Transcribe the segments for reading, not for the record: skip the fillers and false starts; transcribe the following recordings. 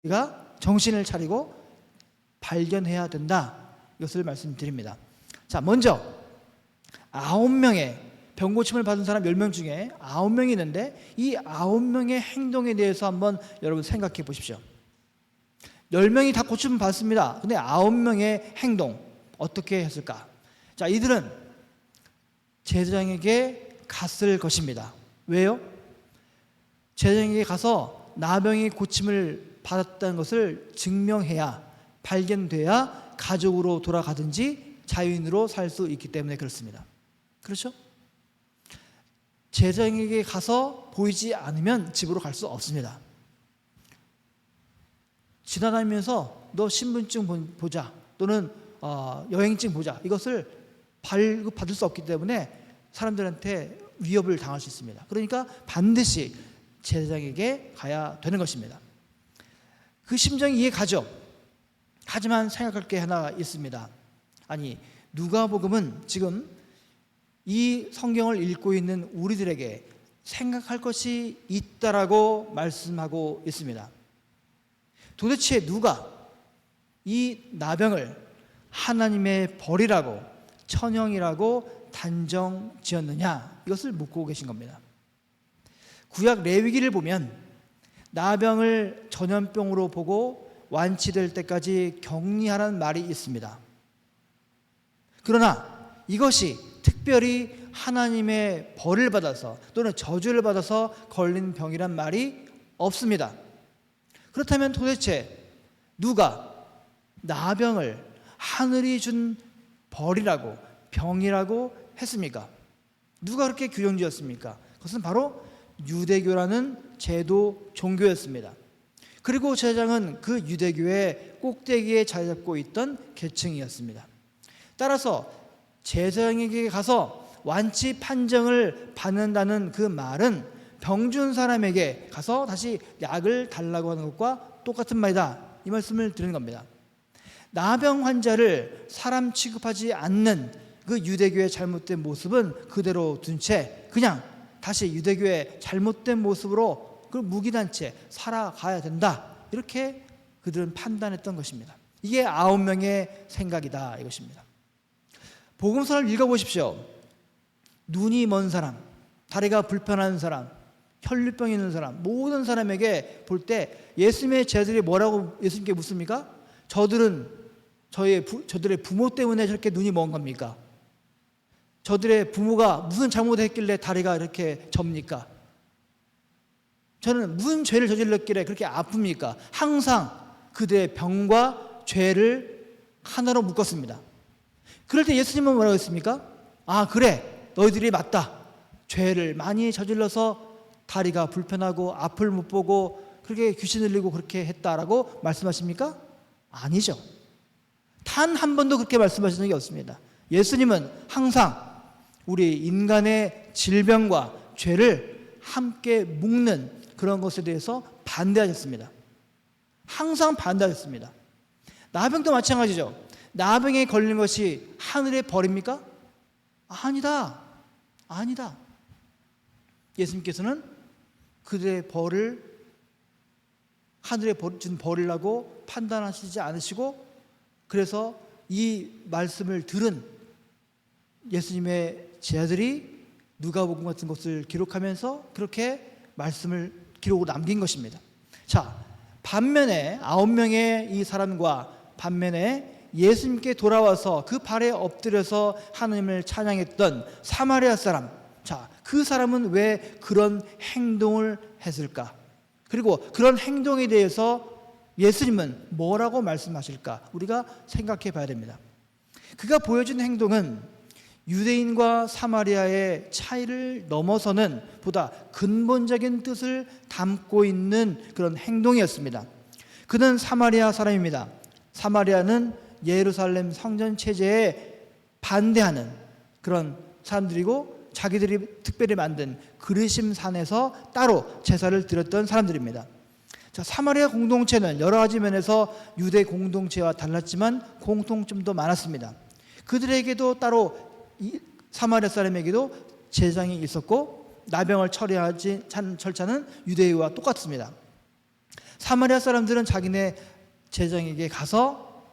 우리가 정신을 차리고 발견해야 된다. 이것을 말씀드립니다. 자, 먼저 9명의 병고침을 받은 사람 10명 중에 9명이 있는데 이 9명의 행동에 대해서 한번 여러분 생각해 보십시오. 10명이 다 고침을 받습니다. 근데 9명의 행동 어떻게 했을까? 자, 이들은 제사장에게 갔을 것입니다. 왜요? 제사장에게 가서 나병이 고침을 받았다는 것을 증명해야, 발견돼야 가족으로 돌아가든지 자유인으로 살 수 있기 때문에 그렇습니다. 그렇죠? 제사장에게 가서 보이지 않으면 집으로 갈 수 없습니다. 지나다니면서 너 신분증 보자, 또는 여행증 보자, 이것을 발급받을 수 없기 때문에 사람들한테 위협을 당할 수 있습니다. 그러니까 반드시 제사장에게 가야 되는 것입니다. 그 심정이 이해가죠? 하지만 생각할 게 하나 있습니다. 아니, 누가복음은 지금 이 성경을 읽고 있는 우리들에게 생각할 것이 있다라고 말씀하고 있습니다. 도대체 누가 이 나병을 하나님의 벌이라고, 천형이라고 단정 지었느냐, 이것을 묻고 계신 겁니다. 구약 레위기를 보면 나병을 전염병으로 보고 완치될 때까지 격리하라는 말이 있습니다. 그러나 이것이 특별히 하나님의 벌을 받아서 또는 저주를 받아서 걸린 병이란 말이 없습니다. 그렇다면 도대체 누가 나병을 하늘이 준 벌이라고, 병이라고 했습니까? 누가 그렇게 규정지었습니까? 그것은 바로 유대교라는 제도 종교였습니다. 그리고 제사장은 그 유대교의 꼭대기에 자리 잡고 있던 계층이었습니다. 따라서 제사장에게 가서 완치 판정을 받는다는 그 말은 병준 사람에게 가서 다시 약을 달라고 하는 것과 똑같은 말이다, 이 말씀을 드리는 겁니다. 나병 환자를 사람 취급하지 않는 그 유대교의 잘못된 모습은 그대로 둔 채 그냥 다시 유대교의 잘못된 모습으로 그 무기난 채 살아가야 된다, 이렇게 그들은 판단했던 것입니다. 이게 9명의 생각이다, 이것입니다. 복음서를 읽어보십시오. 눈이 먼 사람, 다리가 불편한 사람, 혈류병 있는 사람, 모든 사람에게 볼 때 예수님의 제자들이 뭐라고 예수님께 묻습니까? 저들의 부모 때문에 저렇게 눈이 먼 겁니까? 저들의 부모가 무슨 잘못했길래 다리가 이렇게 접니까? 저는 무슨 죄를 저질렀길래 그렇게 아픕니까? 항상 그들의 병과 죄를 하나로 묶었습니다. 그럴 때 예수님은 뭐라고 했습니까? 아, 그래, 너희들이 맞다. 죄를 많이 저질러서 다리가 불편하고 앞을 못 보고 그렇게 귀신 들리고 그렇게 했다라고 말씀하십니까? 아니죠. 단 한 번도 그렇게 말씀하신 적이 없습니다. 예수님은 항상 우리 인간의 질병과 죄를 함께 묶는 그런 것에 대해서 반대하셨습니다. 항상 반대하셨습니다. 나병도 마찬가지죠. 나병에 걸린 것이 하늘의 벌입니까? 아니다. 아니다. 예수님께서는 그들의 벌을 하늘의 준 벌이라고 판단하시지 않으시고, 그래서 이 말씀을 들은 예수님의 제자들이 누가복음 같은 것을 기록하면서 그렇게 말씀을 기록으로 남긴 것입니다. 자, 반면에 9명의 이 사람과 반면에 예수님께 돌아와서 그 발에 엎드려서 하나님을 찬양했던 사마리아 사람, 자, 그 사람은 왜 그런 행동을 했을까? 그리고 그런 행동에 대해서 예수님은 뭐라고 말씀하실까? 우리가 생각해 봐야 됩니다. 그가 보여준 행동은 유대인과 사마리아의 차이를 넘어서는 보다 근본적인 뜻을 담고 있는 그런 행동이었습니다. 그는 사마리아 사람입니다. 사마리아는 예루살렘 성전 체제에 반대하는 그런 사람들이고, 자기들이 특별히 만든 그르심산에서 따로 제사를 드렸던 사람들입니다. 자, 사마리아 공동체는 여러 가지 면에서 유대 공동체와 달랐지만 공통점도 많았습니다. 그들에게도 따로 사마리아 사람에게도 제사장이 있었고, 나병을 처리하지 않은 절차는 유대인과 똑같습니다. 사마리아 사람들은 자기네 제장에게 가서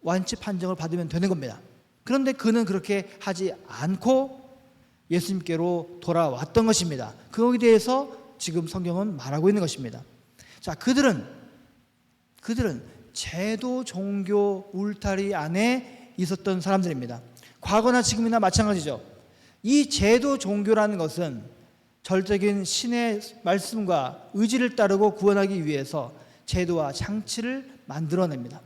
완치 판정을 받으면 되는 겁니다. 그런데 그는 그렇게 하지 않고 예수님께로 돌아왔던 것입니다. 그거에 대해서 지금 성경은 말하고 있는 것입니다. 자, 그들은 제도 종교 울타리 안에 있었던 사람들입니다. 과거나 지금이나 마찬가지죠. 이 제도 종교라는 것은 절대적인 신의 말씀과 의지를 따르고 구원하기 위해서 제도와 장치를 만들어냅니다.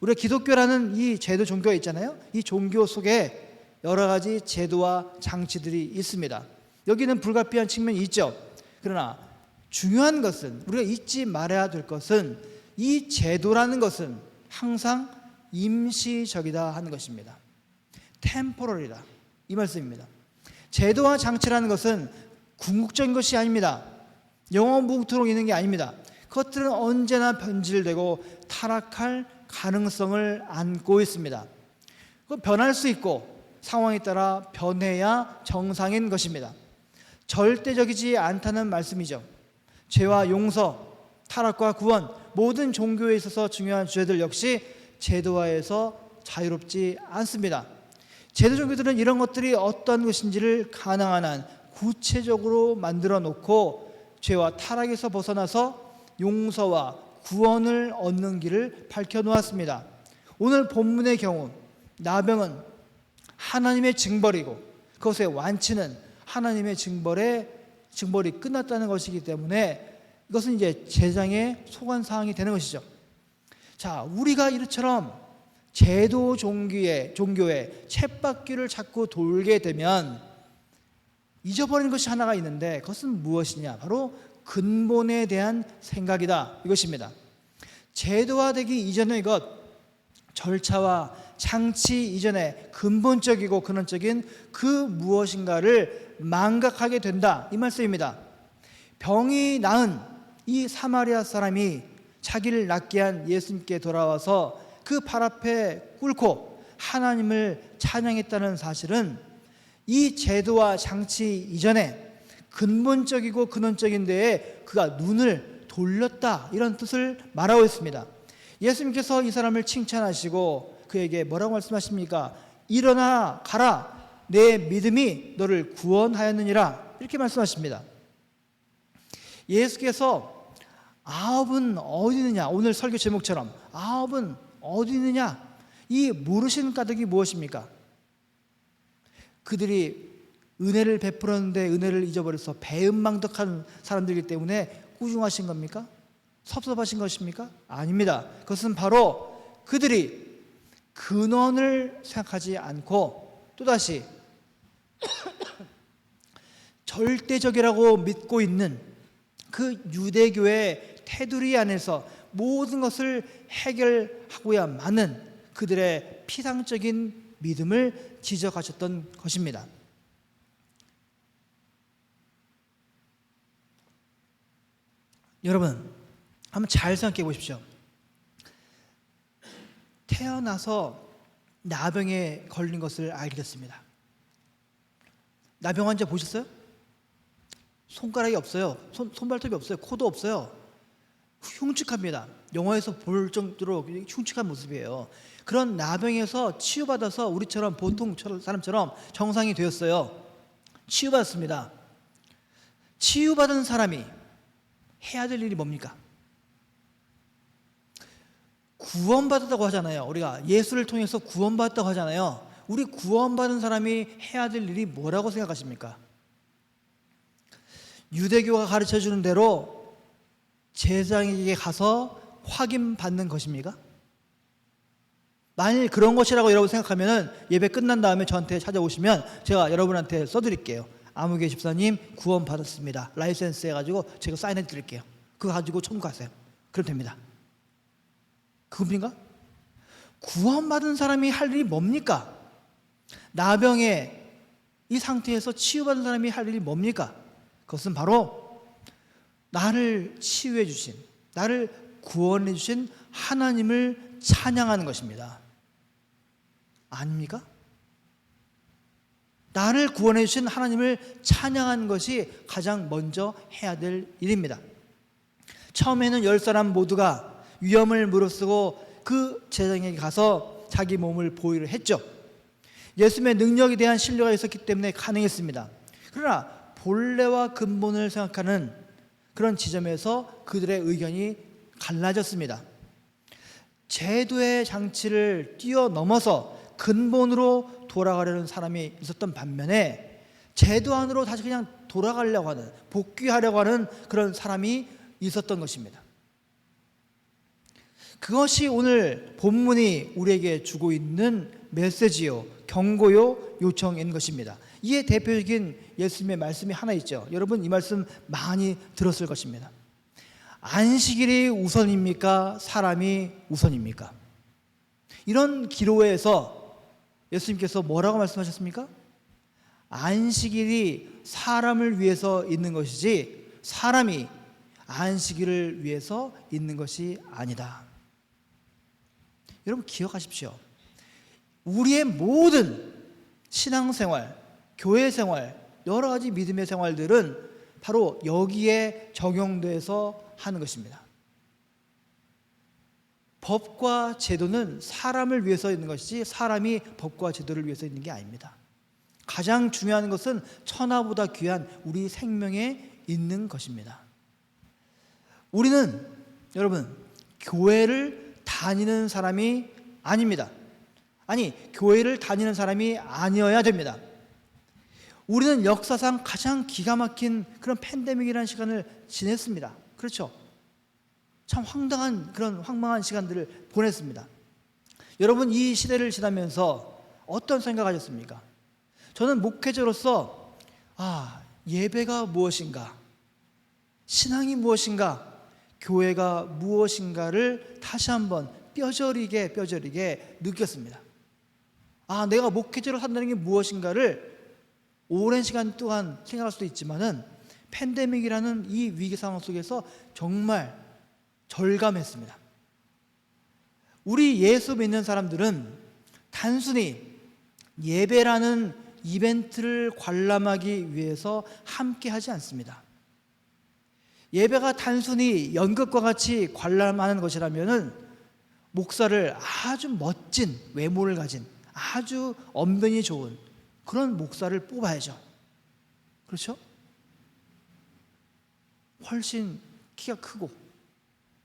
우리가 기독교라는 이 제도 종교가 있잖아요. 이 종교 속에 여러 가지 제도와 장치들이 있습니다. 여기는 불가피한 측면이 있죠. 그러나 중요한 것은, 우리가 잊지 말아야 될 것은, 이 제도라는 것은 항상 임시적이다 하는 것입니다. 템포럴이다, 이 말씀입니다. 제도와 장치라는 것은 궁극적인 것이 아닙니다. 영원무궁토록 있는 게 아닙니다. 그것들은 언제나 변질되고 타락할 가능성을 안고 있습니다. 변할 수 있고 상황에 따라 변해야 정상인 것입니다. 절대적이지 않다는 말씀이죠. 죄와 용서, 타락과 구원, 모든 종교에 있어서 중요한 주제들 역시 제도화에서 자유롭지 않습니다. 제도 종교들은 이런 것들이 어떤 것인지를 가능한 한 구체적으로 만들어 놓고 죄와 타락에서 벗어나서 용서와 구원을 얻는 길을 밝혀 놓았습니다. 오늘 본문의 경우 나병은 하나님의 징벌이고 그것의 완치는 하나님의 징벌이 끝났다는 것이기 때문에 이것은 이제 제장의 소관 사항이 되는 것이죠. 자, 우리가 이처럼 제도 종교의 쳇바퀴를 자꾸 돌게 되면 잊어버리는 것이 하나가 있는데 그것은 무엇이냐? 바로 근본에 대한 생각이다, 이것입니다. 제도화되기 이전의 것, 절차와 장치 이전에 근본적이고 근원적인 그 무엇인가를 망각하게 된다, 이 말씀입니다. 병이 나은 이 사마리아 사람이 자기를 낫게 한 예수님께 돌아와서 그 발 앞에 꿇고 하나님을 찬양했다는 사실은 이 제도와 장치 이전에 근본적이고 근원적인 데에 그가 눈을 돌렸다, 이런 뜻을 말하고 있습니다. 예수님께서 이 사람을 칭찬하시고 그에게 뭐라고 말씀하십니까? 일어나 가라, 내 믿음이 너를 구원하였느니라, 이렇게 말씀하십니다. 예수께서 아홉은 어디 있느냐, 오늘 설교 제목처럼 아홉은 어디 있느냐, 이 물으신 까닭이 무엇입니까? 그들이 은혜를 베풀었는데 은혜를 잊어버려서 배은망덕한 사람들이기 때문에 꾸중하신 겁니까? 섭섭하신 것입니까? 아닙니다. 그것은 바로 그들이 근원을 생각하지 않고 또다시 절대적이라고 믿고 있는 그 유대교의 테두리 안에서 모든 것을 해결하고야만은 그들의 피상적인 믿음을 지적하셨던 것입니다. 여러분, 한번 잘 생각해 보십시오. 태어나서 나병에 걸린 것을 알게 됐습니다. 나병 환자 보셨어요? 손가락이 없어요. 손발톱이 없어요. 코도 없어요. 흉측합니다. 영화에서 볼 정도로 흉측한 모습이에요. 그런 나병에서 치유받아서 우리처럼 보통 사람처럼 정상이 되었어요. 치유받았습니다. 치유받은 사람이 해야 될 일이 뭡니까? 구원받았다고 하잖아요. 우리가 예수를 통해서 구원받았다고 하잖아요. 우리 구원받은 사람이 해야 될 일이 뭐라고 생각하십니까? 유대교가 가르쳐주는 대로 제사장에게 가서 확인받는 것입니까? 만일 그런 것이라고 여러분 생각하면 예배 끝난 다음에 저한테 찾아오시면 제가 여러분한테 써드릴게요. 아무개 집사님 구원받았습니다, 라이센스 해가지고 제가 사인해 드릴게요. 그거 가지고 청구하세요. 그럼 됩니다. 그겁니까? 구원받은 사람이 할 일이 뭡니까? 나병의 이 상태에서 치유받은 사람이 할 일이 뭡니까? 그것은 바로 나를 치유해 주신, 나를 구원해 주신 하나님을 찬양하는 것입니다. 아닙니까? 나를 구원해 주신 하나님을 찬양하는 것이 가장 먼저 해야 될 일입니다. 처음에는 10사람 모두가 위험을 무릅쓰고 그 제사장에게 가서 자기 몸을 보이려 했죠. 예수님의 능력에 대한 신뢰가 있었기 때문에 가능했습니다. 그러나 본래와 근본을 생각하는 그런 지점에서 그들의 의견이 갈라졌습니다. 제도의 장치를 뛰어넘어서 근본으로 돌아가려는 사람이 있었던 반면에 제도 안으로 다시 그냥 돌아가려고 하는, 복귀하려고 하는 그런 사람이 있었던 것입니다. 그것이 오늘 본문이 우리에게 주고 있는 메시지요, 경고요, 요청인 것입니다. 이에 대표적인 예수님의 말씀이 하나 있죠. 여러분 이 말씀 많이 들었을 것입니다. 안식일이 우선입니까? 사람이 우선입니까? 이런 기로에서 예수님께서 뭐라고 말씀하셨습니까? 안식일이 사람을 위해서 있는 것이지 사람이 안식일을 위해서 있는 것이 아니다. 여러분 기억하십시오. 우리의 모든 신앙생활, 교회생활, 여러 가지 믿음의 생활들은 바로 여기에 적용돼서 하는 것입니다. 법과 제도는 사람을 위해서 있는 것이지 사람이 법과 제도를 위해서 있는 게 아닙니다. 가장 중요한 것은 천하보다 귀한 우리 생명에 있는 것입니다. 우리는 여러분 교회를 다니는 사람이 아닙니다. 아니, 교회를 다니는 사람이 아니어야 됩니다. 우리는 역사상 가장 기가 막힌 그런 팬데믹이라는 시간을 지냈습니다. 그렇죠? 참 황당한 그런 황망한 시간들을 보냈습니다. 여러분 이 시대를 지나면서 어떤 생각하셨습니까? 저는 목회자로서 예배가 무엇인가, 신앙이 무엇인가, 교회가 무엇인가를 다시 한번 뼈저리게 느꼈습니다. 내가 목회자로 산다는 게 무엇인가를 오랜 시간 동안 생각할 수도 있지만은 팬데믹이라는 이 위기 상황 속에서 정말 절감했습니다. 우리 예수 믿는 사람들은 단순히 예배라는 이벤트를 관람하기 위해서 함께 하지 않습니다. 예배가 단순히 연극과 같이 관람하는 것이라면은 목사를 아주 멋진 외모를 가진 아주 언변이 좋은 그런 목사를 뽑아야죠. 그렇죠? 훨씬 키가 크고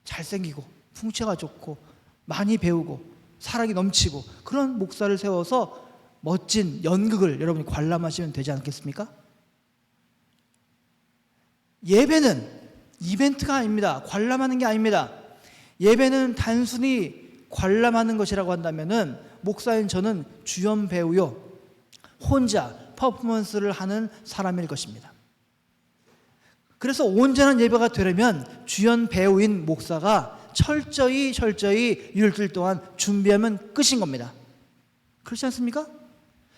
잘생기고 풍채가 좋고 많이 배우고 사랑이 넘치고 그런 목사를 세워서 멋진 연극을 여러분이 관람하시면 되지 않겠습니까? 예배는 이벤트가 아닙니다. 관람하는 게 아닙니다. 예배는 단순히 관람하는 것이라고 한다면은 목사인 저는 주연 배우요, 혼자 퍼포먼스를 하는 사람일 것입니다. 그래서 온전한 예배가 되려면 주연 배우인 목사가 철저히 일주일 동안 준비하면 끝인 겁니다. 그렇지 않습니까?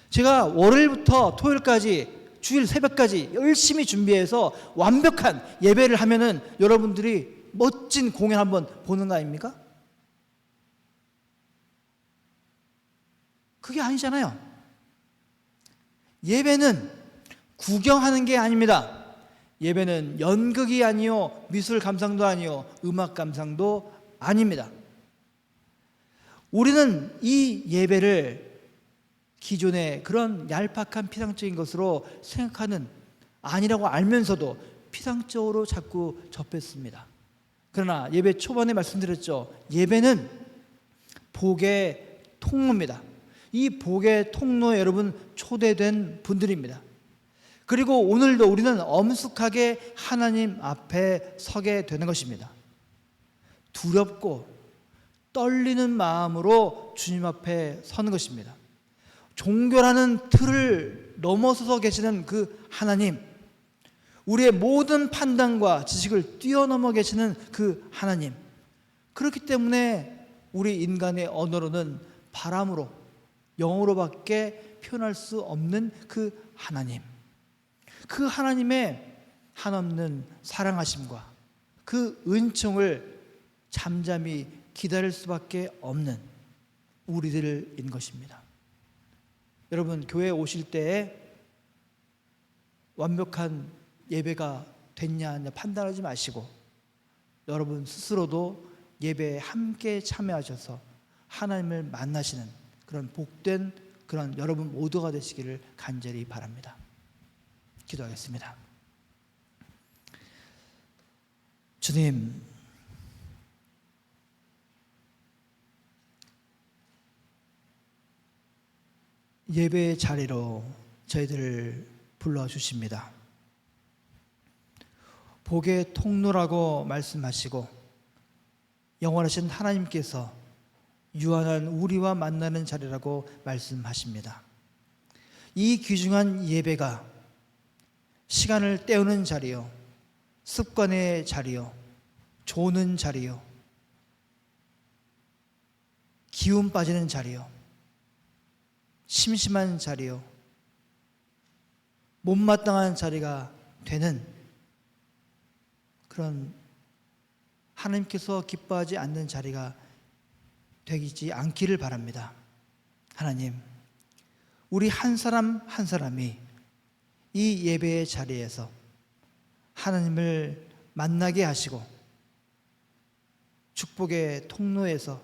제가 월요일부터 토요일까지 주일 새벽까지 열심히 준비해서 완벽한 예배를 하면은 여러분들이 멋진 공연 한번 보는 거 아닙니까? 그게 아니잖아요. 예배는 구경하는 게 아닙니다. 예배는 연극이 아니요, 미술 감상도 아니요, 음악 감상도 아닙니다. 우리는 이 예배를 기존의 그런 얄팍한 피상적인 것으로 생각하는, 아니라고 알면서도 피상적으로 자꾸 접했습니다. 그러나 예배 초반에 말씀드렸죠. 예배는 복의 통로입니다. 이 복의 통로에 여러분 초대된 분들입니다. 그리고 오늘도 우리는 엄숙하게 하나님 앞에 서게 되는 것입니다. 두렵고 떨리는 마음으로 주님 앞에 서는 것입니다. 종교라는 틀을 넘어서서 계시는 그 하나님, 우리의 모든 판단과 지식을 뛰어넘어 계시는 그 하나님, 그렇기 때문에 우리 인간의 언어로는 바람으로, 영어로밖에 표현할 수 없는 그 하나님, 그 하나님의 한없는 사랑하심과 그 은총을 잠잠히 기다릴 수밖에 없는 우리들인 것입니다. 여러분, 교회에 오실 때에 완벽한 예배가 됐냐 안 됐냐 판단하지 마시고, 여러분 스스로도 예배에 함께 참여하셔서 하나님을 만나시는 그런 복된 그런 여러분 모두가 되시기를 간절히 바랍니다. 기도하겠습니다. 주님, 예배의 자리로 저희들을 불러주십니다. 복의 통로라고 말씀하시고 영원하신 하나님께서 유한한 우리와 만나는 자리라고 말씀하십니다. 이 귀중한 예배가 시간을 때우는 자리요, 습관의 자리요, 조는 자리요, 기운 빠지는 자리요, 심심한 자리요, 못마땅한 자리가 되는 그런 하나님께서 기뻐하지 않는 자리가 되지 않기를 바랍니다. 하나님, 우리 한 사람 한 사람이 이 예배의 자리에서 하나님을 만나게 하시고 축복의 통로에서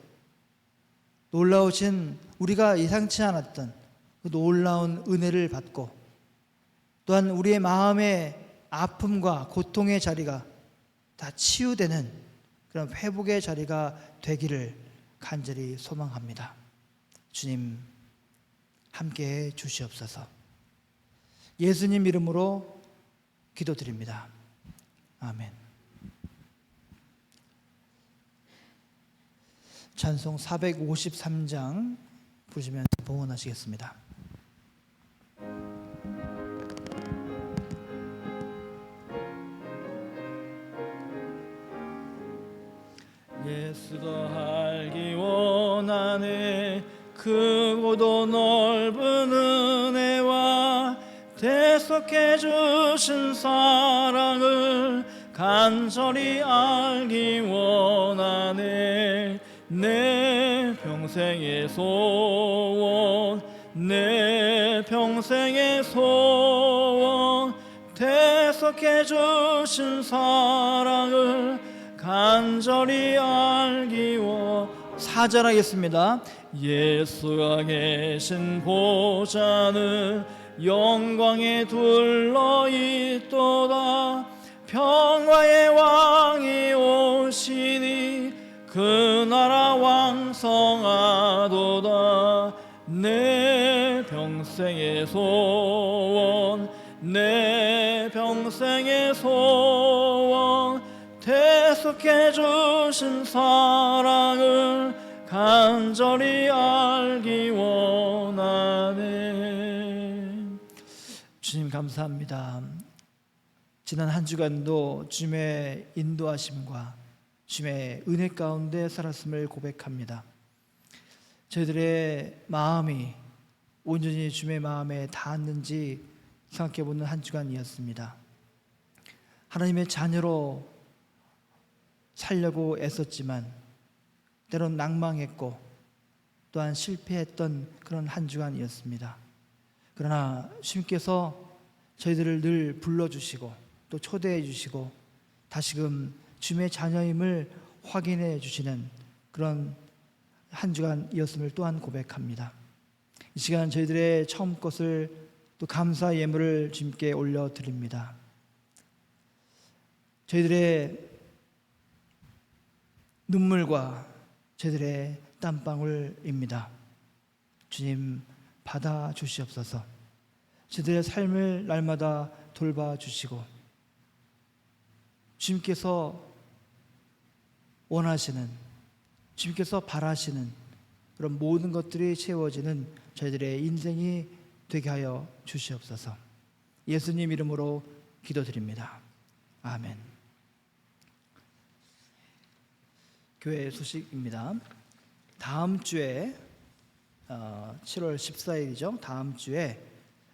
놀라우신 우리가 예상치 않았던 그 놀라운 은혜를 받고 또한 우리의 마음의 아픔과 고통의 자리가 다 치유되는 그런 회복의 자리가 되기를 간절히 소망합니다. 주님, 함께해 주시옵소서. 예수님 이름으로 기도드립니다. 아멘. 찬송 453장 부르시면서 봉헌하시겠습니다. 예수도 알기 원하네 크고도 넓은 은혜와 대속해 주신 사랑을 간절히 알기 원하네. 내 평생의 소원, 내 평생의 소원, 대속해 주신 사랑을 간절히 알기 원. 4절 하겠습니다. 예수가 계신 보좌는 영광에 둘러있도다. 평화의 왕이 오시니 그 나라 왕성하도다. 내 평생의 소원, 내 평생의 소원, 대속해 주신 사랑을 간절히 알기 원하네. 주님 감사합니다. 지난 한 주간도 주님의 인도하심과 주님의 은혜 가운데 살았음을 고백합니다. 저희들의 마음이 온전히 주님의 마음에 닿았는지 생각해보는 한 주간이었습니다. 하나님의 자녀로 살려고 애썼지만 때론 낭망했고 또한 실패했던 그런 한 주간이었습니다. 그러나 주님께서 저희들을 늘 불러주시고 또 초대해 주시고 다시금 주님의 자녀임을 확인해 주시는 그런 한 주간이었음을 또한 고백합니다. 이 시간 저희들의 처음 것을 또 감사 예물을 주님께 올려드립니다. 저희들의 눈물과 저희들의 땀방울입니다. 주님 받아 주시옵소서. 저희들의 삶을 날마다 돌봐주시고 주님께서 원하시는, 주님께서 바라시는 그런 모든 것들이 채워지는 저희들의 인생이 되게 하여 주시옵소서. 예수님 이름으로 기도드립니다. 아멘. 교회 소식입니다. 다음 주에 7월 14일이죠. 다음 주에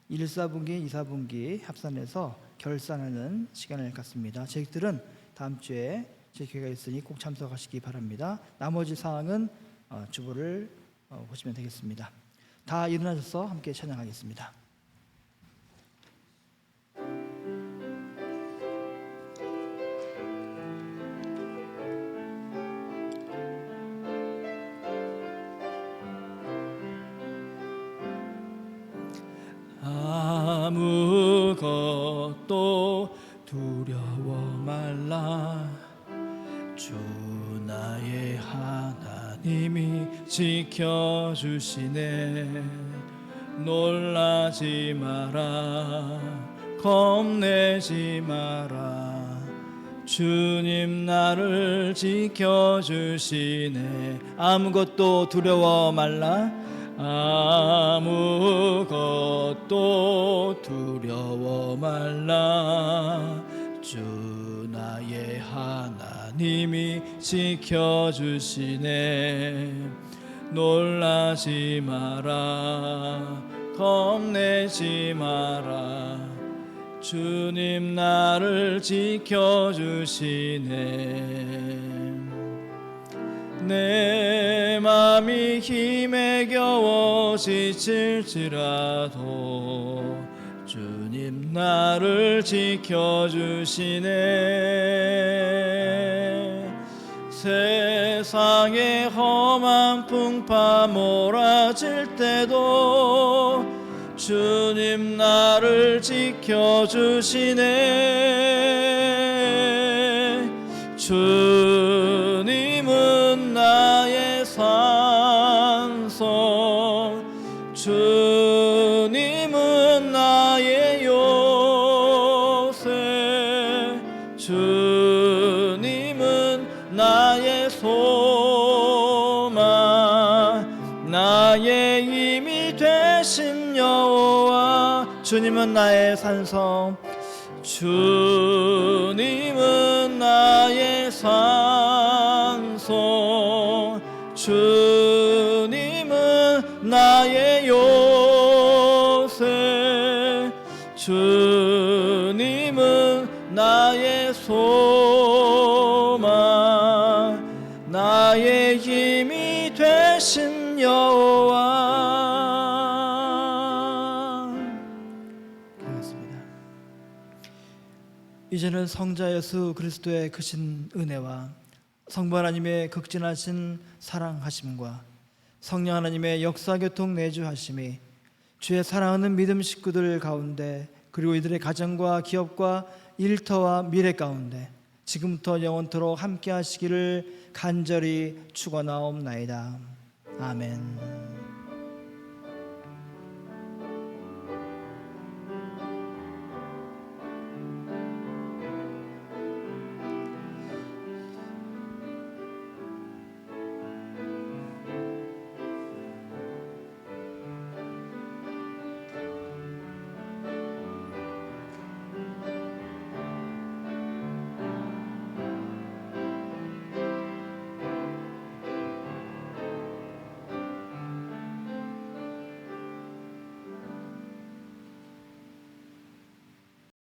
1사분기, 2사분기 합산해서 결산하는 시간을 갖습니다. 저희들은 다음 주에 제 기회가 있으니 꼭 참석하시기 바랍니다. 나머지 사항은 주보를 보시면 되겠습니다. 다 일어나셔서 함께 찬양하겠습니다. 두려워 말라. 주 나의 하나님이 지켜주시네. 놀라지 마라, 겁내지 마라. 주님 나를 지켜주시네. 아무것도 두려워 말라. 아무것도 두려워 말라. 주 나의 하나님이 지켜주시네. 놀라지 마라, 겁내지 마라. 주님 나를 지켜주시네. 내 맘이 힘에 겨워 지칠지라도 주님 나를 지켜주시네. 세상의 험한 풍파 몰아칠 때도 주님 나를 지켜주시네. 주님은 나의 산성, 주님은 나의 요새, 주님은 나의 소망, 나의 힘이 되신 여호와. 주님은 나의 산성, 주님은 나의 산성, 주님은 나의 요새, 주님은 나의 소망, 나의 힘이 되신 여호와. 그렇습니다. 이제는 성자 예수 그리스도의 크신 은혜와 성부 하나님의 극진하신 사랑하심과 성령 하나님의 역사교통 내주하심이 주의 사랑하는 믿음 식구들 가운데, 그리고 이들의 가정과 기업과 일터와 미래 가운데 지금부터 영원토록 함께 하시기를 간절히 축원하옵나이다. 아멘.